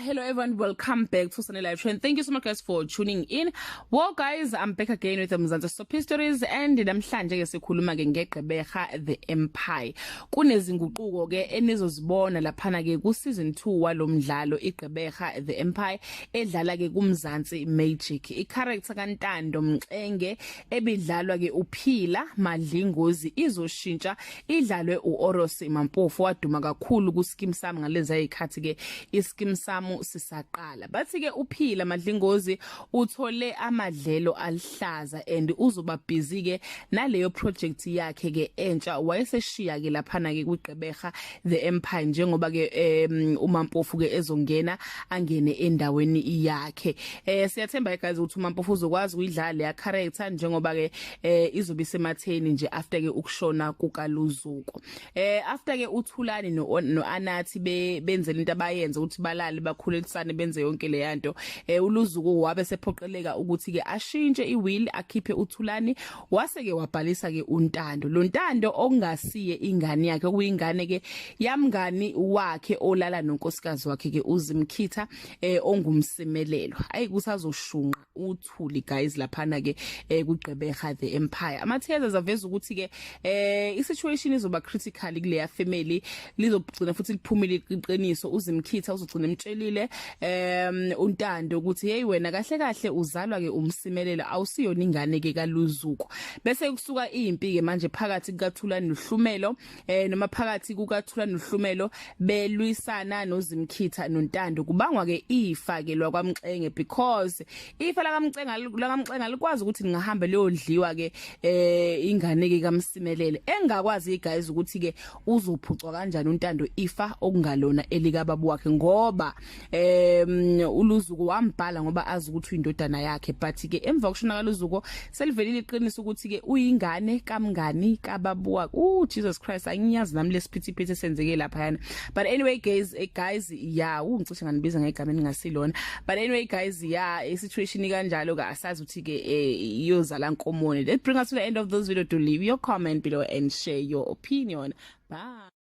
Hello everyone, welcome back to Sunday Live Show and thank you so much guys for tuning in. Well guys, I'm back again with the Mxenges Soap Histories and namhlanje ke sikhuluma ke ngeGqeberha the Empire. Kunezinguquko ke enizozibona laphana ke ku season 2 walomdlalo iGqeberha the Empire edlala ke kuMzansi Magic. I-character kaNtando Mxenges ebidlalwa ke uPhila Madlingozi izoshintsha idlalwe uOrosi Mampofu waduma kakhulu ku scheme sami ngalezi ayikhathi ke ischeme samu sisaqala bathi ke uPhila Madlingozi uthole amadlelo alihlaza and uzoba busy ke naleyo project yakhe ke entsha wayeseshiya ke laphana ke kwiGqeberha the Empire njengoba ke uMampofu ke ezongena angene endaweni yakhe siyathemba guys ukuthi uMampofu uzokwazi uyidlala ya character njengoba ke izobe sematheni nje after ke ukushona kukaLuzuko after ke uThulani no Anathi benzela into abayenza ukuthi balali bakhulelisane benze yonke le yanto uLuzuko wabe sephoqeleka ukuthi ke ashintshe iwill akhiphe uThulani wase ke wabhalisa ke uNtando lo Ntando okungasiye ingane yakhe okuyingane ke yamngani wakhe olala nonkosikazi wakhe ke uZimkhitha ongumsemelelo ayikusazoshunqa uThuli guys laphana ke kuGqeberha the Empire amatheza zaveza ukuthi ke isituation izoba critical kuleya family lizogcina futhi liphumile iqiniso uZimkhitha uzogcina emtshelile uNtando ukuthi hey wena kahle kahle uzalwa ke umsimelela awusiyona ingane ke kaLuzuko bese kusuka impi ke manje phakathi kukaThulani noHlumelo noma phakathi kukaThulani noHlumelo belwisana noZimkhitha noNtando kubangwa ke ifa ke lwakwamxenge because ifa lakamxenga likwazi ukuthi lingahambe leyodliwa ke ingane ke kamsimelele engakwazi guys ukuthi ke uzophucwa kanjani uNtando ifa okungalona elikababa wakhe ngoba uLuzuko wambhala ngoba azi ukuthi uyindodana yakhe but ke emva kokushona kaLuzuko selivelile iqiniso ukuthi ke uyingane kamngani kababa wakhe Jesus Christ angiyazi nami lesiphithiphithi senzeke lapha yana but anyway guys yeah ungicishe nganibiza ngegama elingasilona but anyway guys yeah situation kanjalo ka asazi ukuthi ke iyozala nkomone. Let's bring us to the end of this video. To leave your comment below and share your opinion. Bye.